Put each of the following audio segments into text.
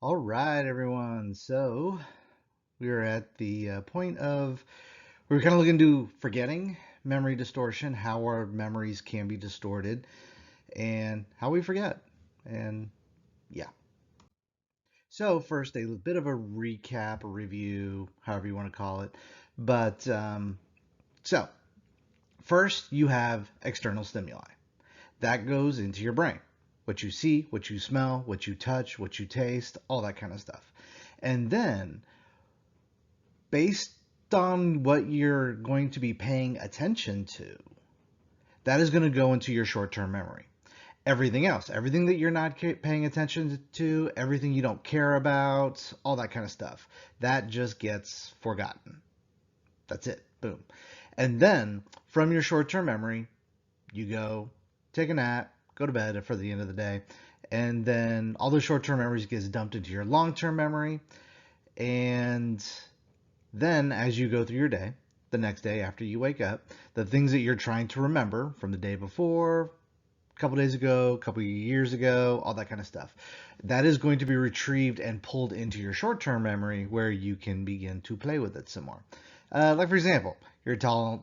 All right, everyone. So we are at the point of we're kind of looking into forgetting, memory distortion, how our memories can be distorted, and how we forget. And yeah. So first, a bit of a recap, a review, however you want to call it. But so first, you have external stimuli that goes into your brain. What you see, what you smell, what you touch, what you taste, all that kind of stuff. And then based on what you're going to be paying attention to, that is going to go into your short term memory. Everything else, everything that you're not paying attention to, everything you don't care about, all that kind of stuff, that just gets forgotten. That's it. Boom. And then from your short term memory, you go take a nap, go to bed for the end of the day, and then all the short term memories gets dumped into your long term memory. And then, as you go through your day, the next day after you wake up, the things that you're trying to remember from the day before, a couple days ago, a couple years ago, all that kind of stuff, that is going to be retrieved and pulled into your short term memory where you can begin to play with it some more. Like, for example, you're talking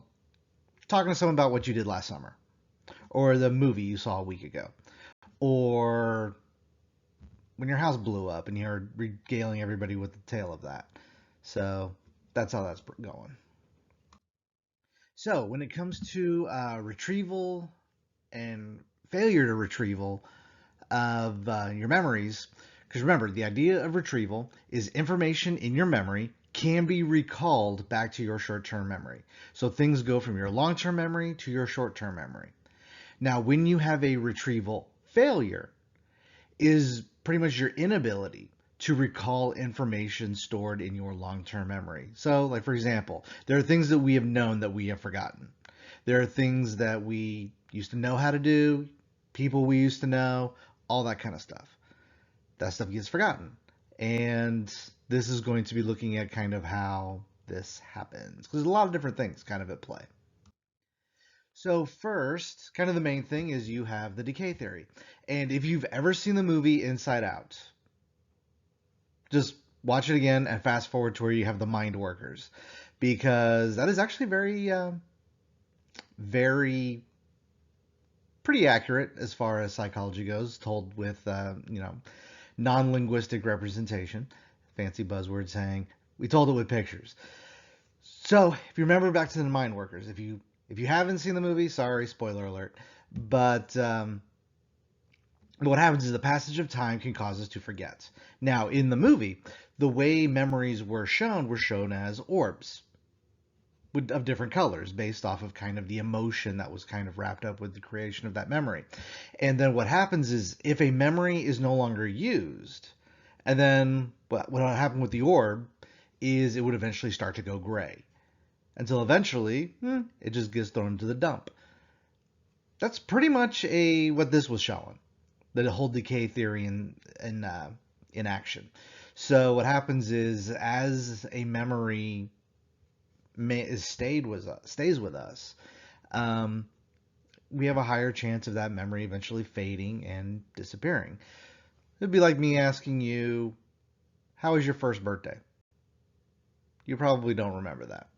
to someone about what you did last summer, or the movie you saw a week ago, or when your house blew up and you're regaling everybody with the tale of that. So that's how that's going. So when it comes to retrieval and failure to retrieval of your memories, because remember, the idea of retrieval is information in your memory can be recalled back to your short-term memory. So things go from your long-term memory to your short-term memory. Now, when you have a retrieval failure, is pretty much your inability to recall information stored in your long-term memory. So, like for example, there are things that we have known that we have forgotten. There are things that we used to know how to do, people we used to know, all that kind of stuff. That stuff gets forgotten. And this is going to be looking at kind of how this happens. Because there's a lot of different things kind of at play. So first, kind of the main thing is you have the decay theory. And if you've ever seen the movie Inside Out, just watch it again and fast forward to where you have the mind workers, because that is actually very pretty accurate as far as psychology goes, told with non-linguistic representation. Fancy buzzword saying we told it with pictures. So if you remember back to the mind workers, if you haven't seen the movie, sorry, spoiler alert. But what happens is the passage of time can cause us to forget. Now, in the movie, the way memories were shown as orbs of different colors based off of kind of the emotion that was kind of wrapped up with the creation of that memory. And then what happens is if a memory is no longer used, and then what happened with the orb is it would eventually start to go gray until eventually it just gets thrown into the dump. That's pretty much a what this was showing, the whole decay theory in action. So what happens is as a memory stays with us, um, we have a higher chance of that memory eventually fading and disappearing. It'd be like me asking you, "How was your first birthday?" You probably don't remember that.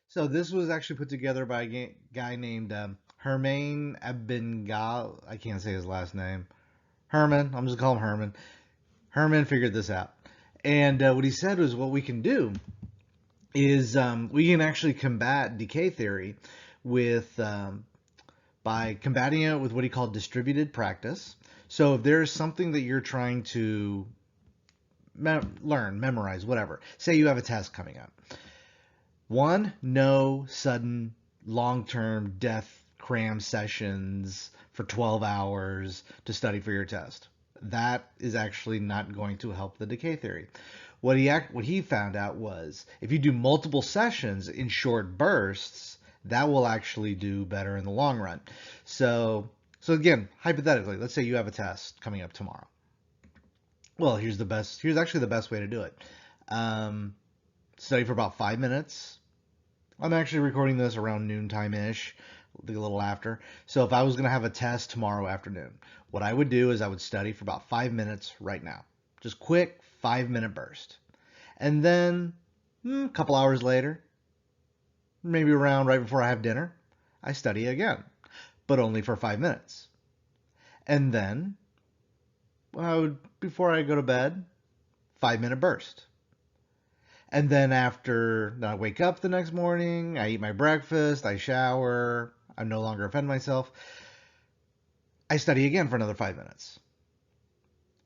So this was actually put together by a guy named Hermain Abengal. I can't say his last name. Herman. I'm just gonna call him Herman. Herman figured this out, and what he said was, what we can do is we can actually combat decay theory with by combating it with what he called distributed practice. So if there's something that you're trying to learn, memorize, whatever, say you have a test coming up. One, no sudden long-term death cram sessions for 12 hours to study for your test. That is actually not going to help the decay theory. What he found out was if you do multiple sessions in short bursts, that will actually do better in the long run. So again, hypothetically, let's say you have a test coming up tomorrow. Well, here's actually the best way to do it. Um, Study for about 5 minutes. I'm actually recording this around noontime ish, a little after. So if I was going to have a test tomorrow afternoon, What I would do is I would study for about 5 minutes right now. Just quick 5 minute burst. And then a couple hours later, maybe around right before I have dinner, I study again, but only for 5 minutes. And then before I go to bed, 5 minute burst. And then after I wake up the next morning, I eat my breakfast, I shower, I no longer offend myself, I study again for another 5 minutes.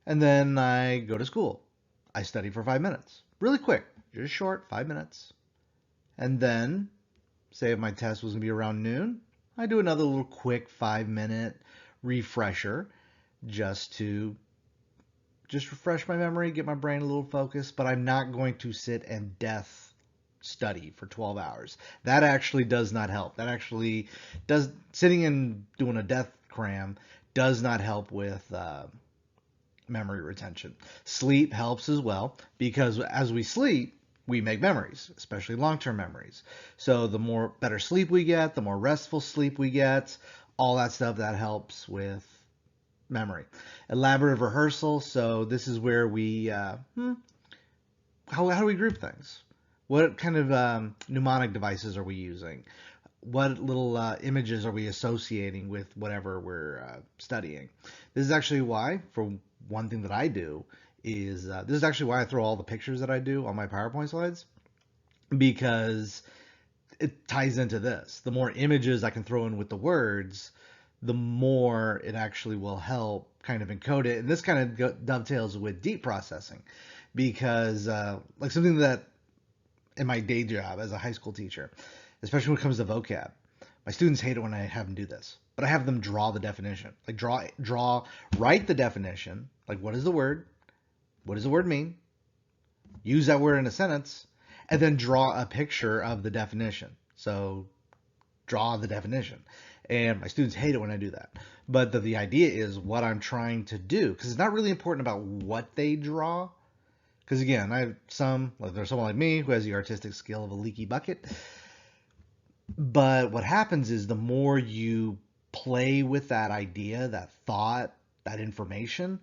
And then I go to school. I study for 5 minutes. Really quick, just short, 5 minutes. And then, say if my test was going to be around noon, I do another little quick 5 minute refresher just to refresh my memory, get my brain a little focused, but I'm not going to sit and death study for 12 hours. That actually does not help. That actually does, sitting and doing a death cram does not help with memory retention. Sleep helps as well, because as we sleep, we make memories, especially long-term memories. So the more better sleep we get, the more restful sleep we get, all that stuff that helps with memory. Elaborative rehearsal. So this is where we how do we group things? What kind of mnemonic devices are we using? What little images are we associating with whatever we're studying? This is actually why, for one thing that I do, is this is actually why I throw all the pictures that I do on my PowerPoint slides, because it ties into this. The more images I can throw in with the words, the more it actually will help kind of encode it. And this kind of dovetails with deep processing, because like something that in my day job as a high school teacher, especially when it comes to vocab, my students hate it when I have them do this, but I have them draw the definition. Like write the definition. Like, what is the word? What does the word mean? Use that word in a sentence, and then draw a picture of the definition. So draw the definition. And my students hate it when I do that. But the idea is what I'm trying to do, because it's not really important about what they draw. Because again, I have there's someone like me who has the artistic skill of a leaky bucket. But what happens is the more you play with that idea, that thought, that information,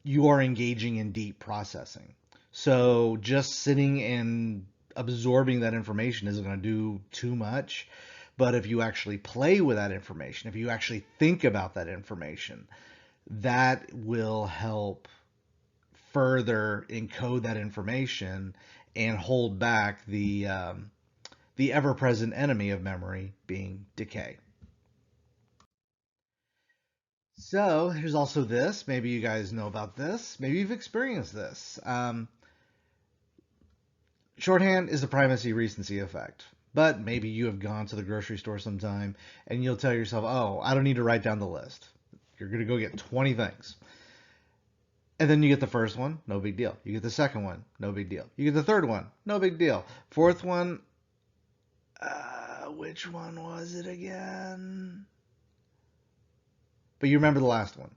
you are engaging in deep processing. So just sitting and absorbing that information isn't going to do too much. But if you actually play with that information, if you actually think about that information, that will help further encode that information and hold back the ever-present enemy of memory, being decay. So here's also this. Maybe you guys know about this. Maybe you've experienced this. Shorthand is the primacy recency effect. But maybe you have gone to the grocery store sometime and you'll tell yourself, oh, I don't need to write down the list. You're going to go get 20 things. And then you get the first one, no big deal. You get the second one, no big deal. You get the third one, no big deal. Fourth one, which one was it again? But you remember the last one.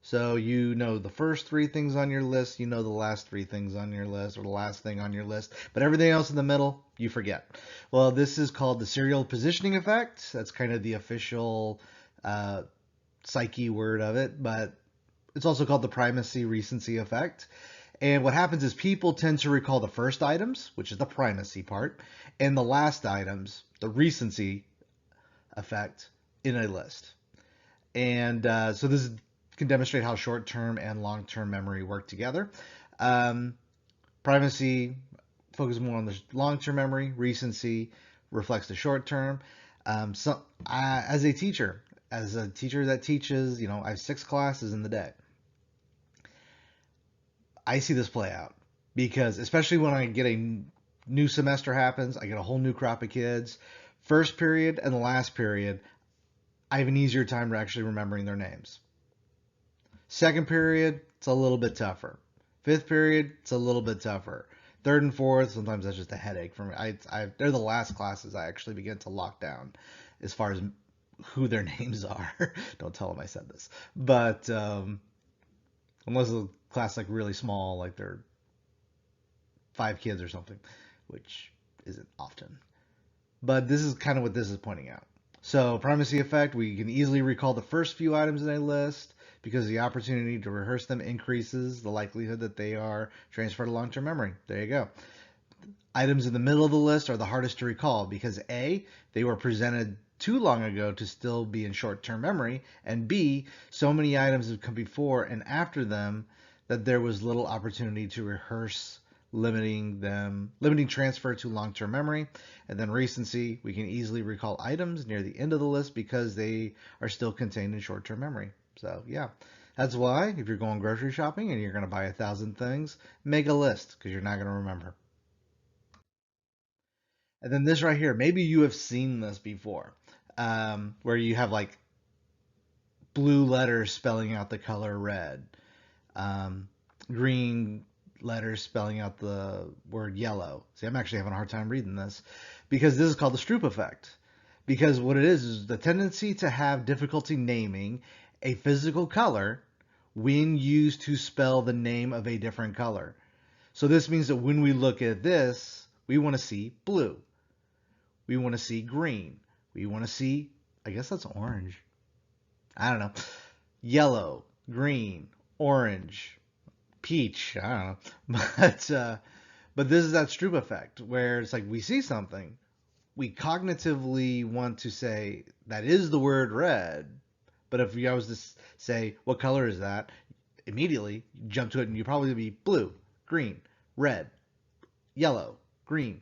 So you know the first three things on your list, you know the last three things on your list, or the last thing on your list, but everything else in the middle, you forget. Well, this is called the serial positioning effect. That's kind of the official psyche word of it, but it's also called the primacy recency effect. And what happens is people tend to recall the first items, which is the primacy part, and the last items, the recency effect, in a list. And so this can demonstrate how short-term and long-term memory work together. Primacy focuses more on the long-term memory. Recency reflects the short-term. As a teacher that teaches, I have 6 classes in the day. I see this play out because especially when I get a new semester happens, I get a whole new crop of kids. First period and the last period, I have an easier time actually remembering their names. Second period, it's a little bit tougher. Fifth period, it's a little bit tougher. Third and fourth, sometimes that's just a headache for me. They're the last classes I actually begin to lock down as far as who their names are. Don't tell them I said this. But unless the class like really small, like they're 5 kids or something, which isn't often. But this is kind of what this is pointing out. So, primacy effect, we can easily recall the first few items in a list because the opportunity to rehearse them increases the likelihood that they are transferred to long term memory. There you go. Items in the middle of the list are the hardest to recall because A, they were presented too long ago to still be in short term memory, and B, so many items have come before and after them that there was little opportunity to rehearse, limiting transfer to long term memory. And then recency, we can easily recall items near the end of the list because they are still contained in short term memory. So, yeah. That's why if you're going grocery shopping and you're going to buy 1,000 things, make a list because you're not going to remember. And then this right here, maybe you have seen this before, where you have like blue letters spelling out the color red, um, green letters spelling out the word yellow. See, I'm actually having a hard time reading this because this is called the Stroop effect. Because what it is the tendency to have difficulty naming a physical color when used to spell the name of a different color. So this means that when we look at this, we want to see blue. We want to see green. We want to see, I guess that's orange. I don't know. Yellow, green, orange, peach. I don't know. But this is that Stroop effect where it's like we see something, we cognitively want to say that is the word red. But if I was to say what color is that, immediately you jump to it and you probably be blue, green, red, yellow, green,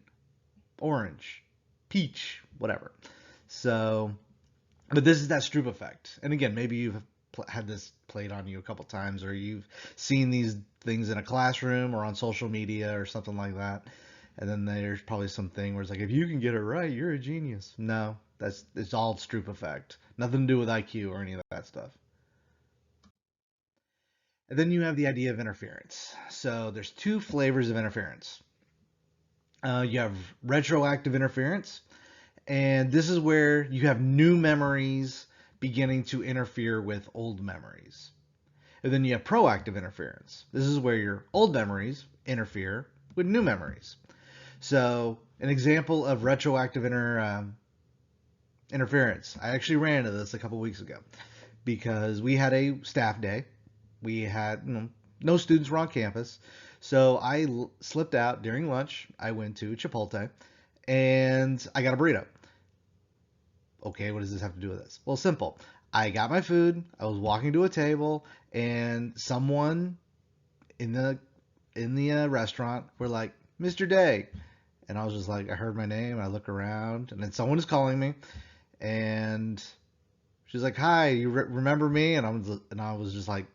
orange, peach, whatever. So, but this is that Stroop effect. And again, maybe you've had this played on you a couple times, or you've seen these things in a classroom or on social media or something like that. And then there's probably something where it's like, if you can get it right, you're a genius. No, it's all Stroop effect. Nothing to do with IQ or any of that stuff. And then you have the idea of interference. So there's two flavors of interference. You have retroactive interference, and this is where you have new memories beginning to interfere with old memories. And then you have proactive interference. This is where your old memories interfere with new memories. So, an example of retroactive interference. I actually ran into this a couple weeks ago because we had a staff day. We had no students were on campus. So I slipped out during lunch. I went to Chipotle and I got a burrito. Okay, what does this have to do with this? Well, simple. I got my food. I was walking to a table, and someone in the restaurant were like, "Mr. Day," and I was just like, I heard my name. I look around, and then someone is calling me, and she's like, "Hi, you remember me?" And I was just like,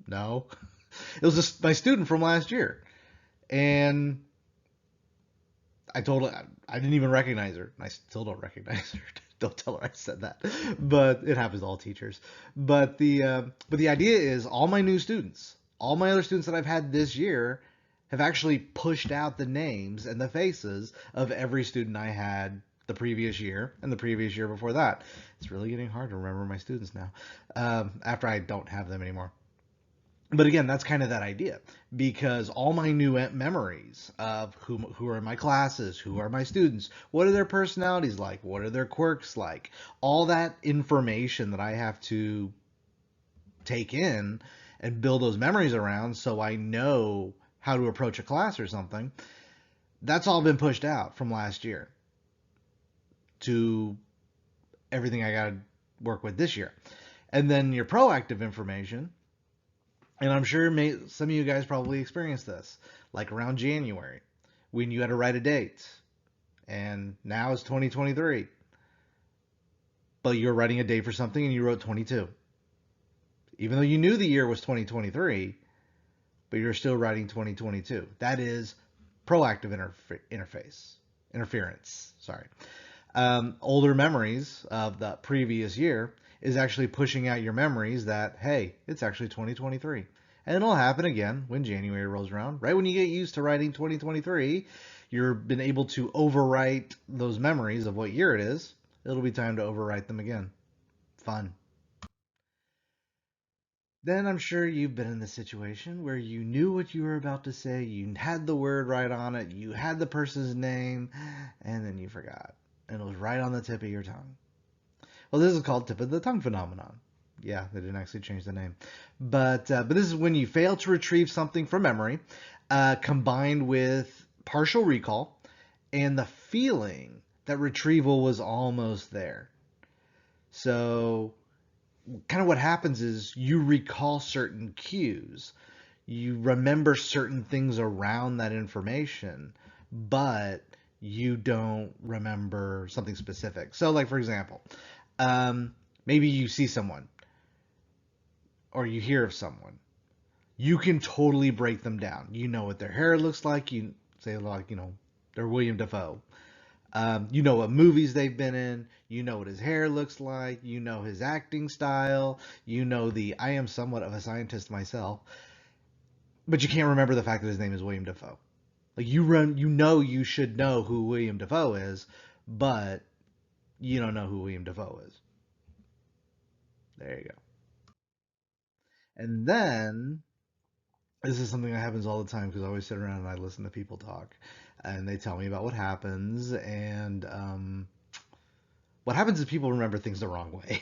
no. It was just my student from last year, and I told her I didn't even recognize her. I still don't recognize her. Don't tell her I said that. But it happens to all teachers. But the idea is all my new students, all my other students that I've had this year, have actually pushed out the names and the faces of every student I had the previous year and the previous year before that. It's really getting hard to remember my students now after I don't have them anymore. But again, that's kind of that idea because all my new memories of who are in my classes, who are my students, what are their personalities like, what are their quirks like, all that information that I have to take in and build those memories around so I know how to approach a class or something, that's all been pushed out from last year to everything I got to work with this year. And then your proactive information, and I'm sure some of you guys probably experienced this, like around January, when you had to write a date, and now it's 2023, but you're writing a date for something and you wrote 22. Even though you knew the year was 2023, but you're still writing 2022. That is proactive interference. Sorry. Older memories of the previous year is actually pushing out your memories that, hey, it's actually 2023. And it'll happen again when January rolls around. Right when you get used to writing 2023, you've been able to overwrite those memories of what year it is. It'll be time to overwrite them again. Fun. Then I'm sure you've been in the situation where you knew what you were about to say, you had the word right on it, you had the person's name, and then you forgot. and it was right on the tip of your tongue. Well, this is called tip of the tongue phenomenon. Yeah, they didn't actually change the name, but this is when you fail to retrieve something from memory, combined with partial recall and the feeling that retrieval was almost there. So, kind of what happens is you recall certain cues, you remember certain things around that information, but you don't remember something specific. So, like for example, um, maybe you see someone or you hear of someone, you can totally break them down. You know what their hair looks like. You say like they're William Dafoe. You know what movies they've been in. You know what his hair looks like. You know his acting style. You know the I am somewhat of a scientist myself, but you can't remember the fact that his name is William Dafoe. Like you should know who William Dafoe is, but you don't know who William Dafoe is. There you go. And then this is something that happens all the time because I always sit around and I listen to people talk, and they tell me about what happens, and what happens is people remember things the wrong way,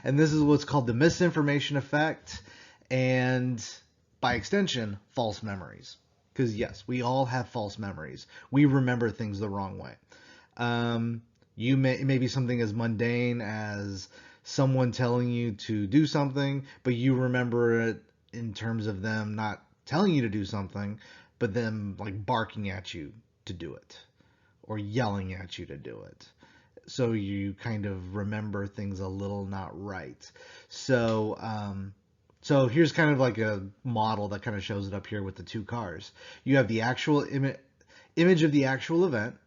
and this is what's called the misinformation effect, and by extension, false memories. Because yes, we all have false memories. We remember things the wrong way. Um, it may be something as mundane as someone telling you to do something, but you remember it in terms of them not telling you to do something, but them like barking at you to do it or yelling at you to do it. So you kind of remember things a little not right. So so here's kind of like a model that kind of shows it up here with the two cars. You have the actual image of the actual event.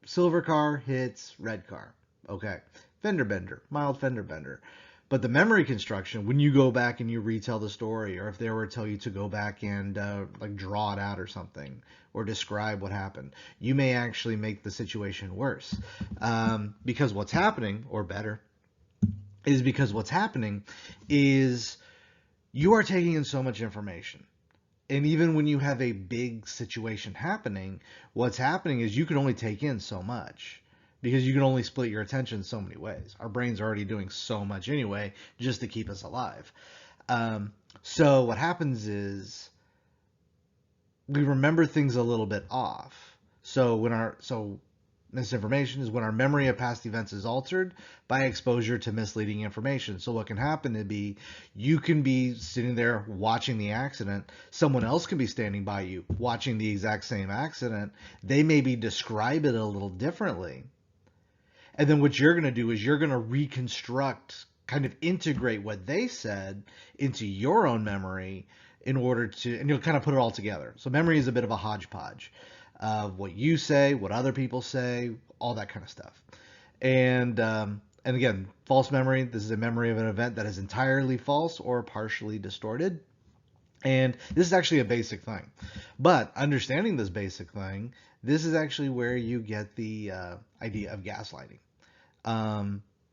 Silver car hits red car. Okay. Fender bender, mild fender bender. But the memory construction, when you go back and you retell the story, or if they were to tell you to go back and like draw it out or something, or describe what happened, you may actually make the situation worse. Because what's happening, or better, is because what's happening is you are taking in so much information. And even when you have a big situation happening, what's happening is you can only take in so much because you can only split your attention so many ways. Our brains are already doing so much anyway just to keep us alive. So what happens is we remember things a little bit off. So misinformation is when our memory of past events is altered by exposure to misleading information. So what can happen to be you can be sitting there watching the accident, someone else can be standing by you watching the exact same accident. They maybe describe it a little differently. And then what you're going to do is you're going to reconstruct, kind of integrate what they said into your own memory in order to, and you'll kind of put it all together. So memory is a bit of a hodgepodge of what you say, what other people say, all that kind of stuff. And again, false memory. This is a memory of an event that is entirely false or partially distorted. And this is actually a basic thing. But understanding this basic thing, this is actually where you get the idea of gaslighting.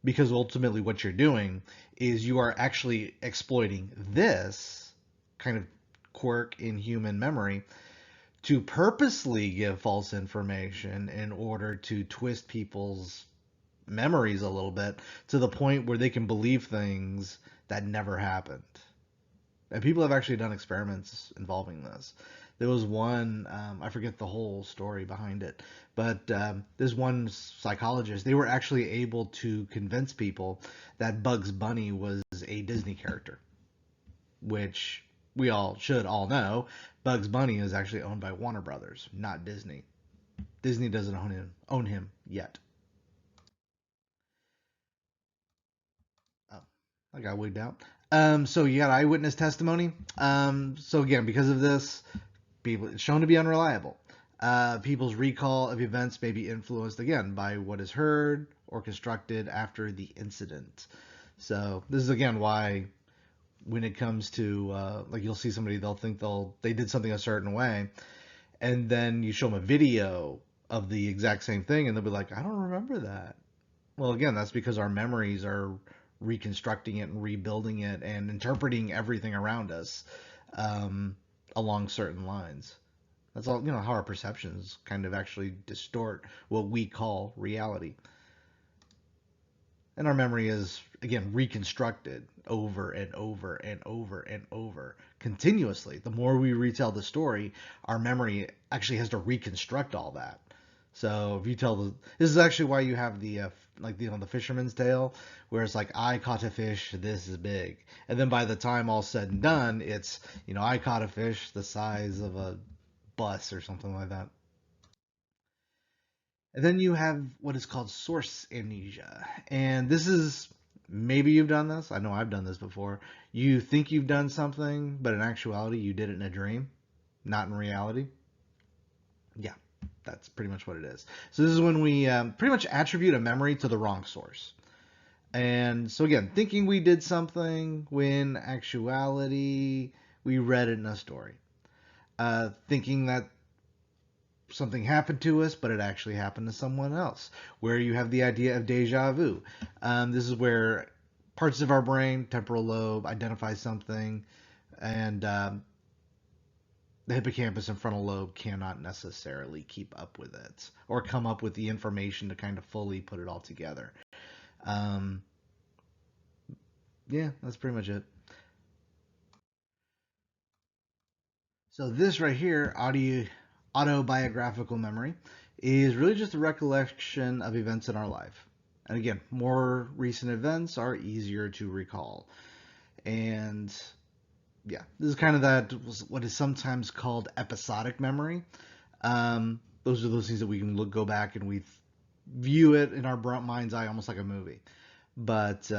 Because ultimately what you're doing is you are actually exploiting this kind of quirk in human memory to purposely give false information in order to twist people's memories a little bit to the point where they can believe things that never happened. And people have actually done experiments involving this. There was one, I forget the whole story behind it, but there's one psychologist. They were actually able to convince people that Bugs Bunny was a Disney character, which we all should all know. Bugs Bunny is actually owned by Warner Brothers, not Disney. Disney doesn't own him yet. Oh, I got wigged out. So you got eyewitness testimony. So again, because of this, people it's shown to be unreliable. People's recall of events may be influenced again by what is heard or constructed after the incident. So this is again why when it comes to like you'll see somebody they'll think they did something a certain way, and then you show them a video of the exact same thing and they'll be like, I don't remember that. Well, again, that's because our memories are reconstructing it and rebuilding it and interpreting everything around us um, along certain lines. That's all, how our perceptions kind of actually distort what we call reality. And our memory is, again, reconstructed over and over and over and over continuously. The more we retell the story, our memory actually has to reconstruct all that. So if you tell this is actually why you have the like the fisherman's tale, where it's like I caught a fish this is big, and then by the time all's said and done, it's I caught a fish the size of a bus or something like that. And then you have what is called source amnesia. And this is maybe you've done this. I know I've done this before. You think you've done something, but in actuality, you did it in a dream, not in reality. Yeah, that's pretty much what it is. So, this is when we pretty much attribute a memory to the wrong source. And so, again, thinking we did something when actuality we read it in a story. Thinking that something happened to us, but it actually happened to someone else, where you have the idea of deja vu. This is where parts of our brain, temporal lobe, identify something, and the hippocampus and frontal lobe cannot necessarily keep up with it or come up with the information to kind of fully put it all together. Um, yeah, that's pretty much it. So this right here, autobiographical memory, is really just a recollection of events in our life. And again, more recent events are easier to recall. And yeah, this is kind of what is sometimes called episodic memory. Those are those things that we can go back and we view it in our mind's eye almost like a movie. But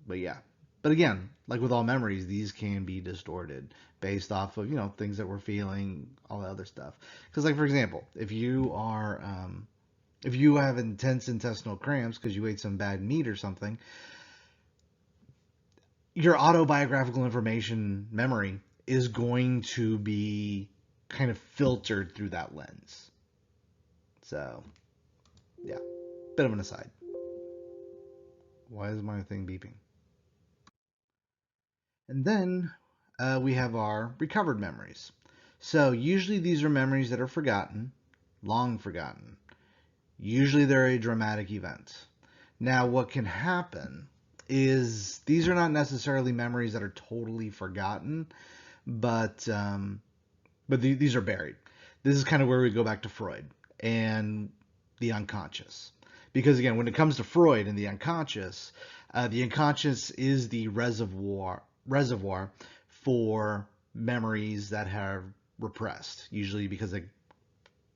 but yeah. But again, like with all memories, these can be distorted based off of things that we're feeling, all that other stuff. Because like for example, if you have intense intestinal cramps because you ate some bad meat or something, your autobiographical information memory is going to be kind of filtered through that lens. So yeah, bit of an aside. Why is my thing beeping? And then we have our recovered memories. So usually these are memories that are forgotten, long forgotten. Usually they're a dramatic event. Now, what can happen is these are not necessarily memories that are totally forgotten, but these are buried. This is kind of where we go back to Freud and the unconscious. Because again, when it comes to Freud and the unconscious is the reservoir for memories that have repressed, usually because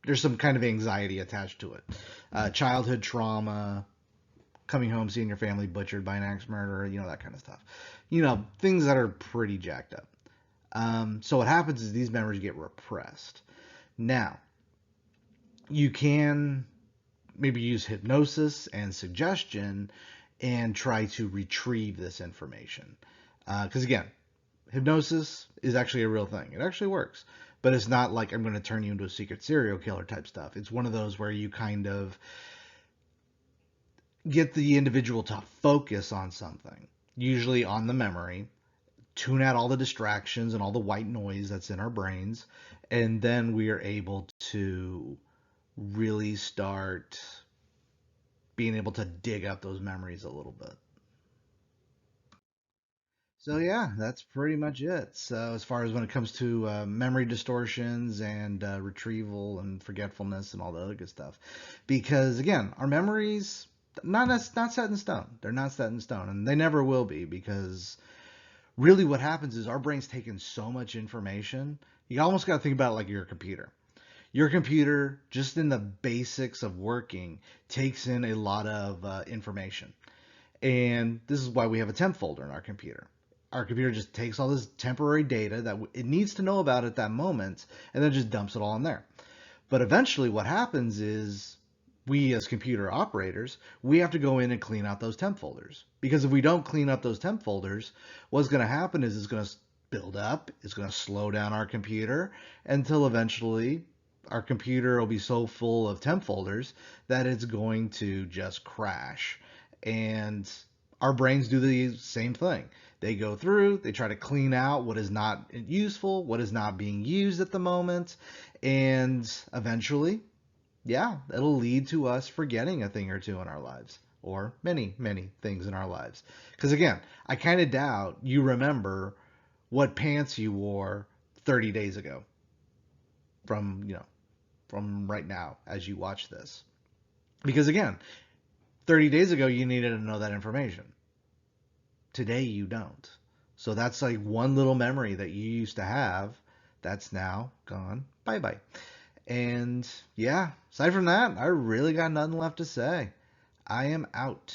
there's some kind of anxiety attached to it. Childhood trauma, coming home, seeing your family butchered by an axe murderer, that kind of stuff. Things that are pretty jacked up. So what happens is these memories get repressed. Now, you can maybe use hypnosis and suggestion and try to retrieve this information. Because again, hypnosis is actually a real thing. It actually works. But it's not like I'm going to turn you into a secret serial killer type stuff. It's one of those where you kind of get the individual to focus on something, usually on the memory, tune out all the distractions and all the white noise that's in our brains, and then we are able to really start being able to dig up those memories a little bit. So yeah, that's pretty much it. So as far as when it comes to memory distortions and retrieval and forgetfulness and all the other good stuff, because again, our memories not set in stone. They're not set in stone, and they never will be, because really what happens is our brain's taking so much information. You almost got to think about it like your computer. Your computer, just in the basics of working, takes in a lot of information. And this is why we have a temp folder in our computer. Our computer just takes all this temporary data that it needs to know about at that moment and then just dumps it all in there. But eventually what happens is we as computer operators, we have to go in and clean out those temp folders. Because if we don't clean up those temp folders, what's going to happen is it's going to build up, it's going to slow down our computer until eventually our computer will be so full of temp folders that it's going to just crash. And our brains do the same thing. They go through, they try to clean out what is not useful, what is not being used at the moment, and eventually, yeah, it'll lead to us forgetting a thing or two in our lives, or many, many things in our lives. Because again, I kind of doubt you remember what pants you wore 30 days ago from, from right now as you watch this. Because again, 30 days ago you needed to know that information. Today you don't. So that's like one little memory that you used to have that's now gone. Bye bye. And yeah, aside from that, I really got nothing left to say. I am out.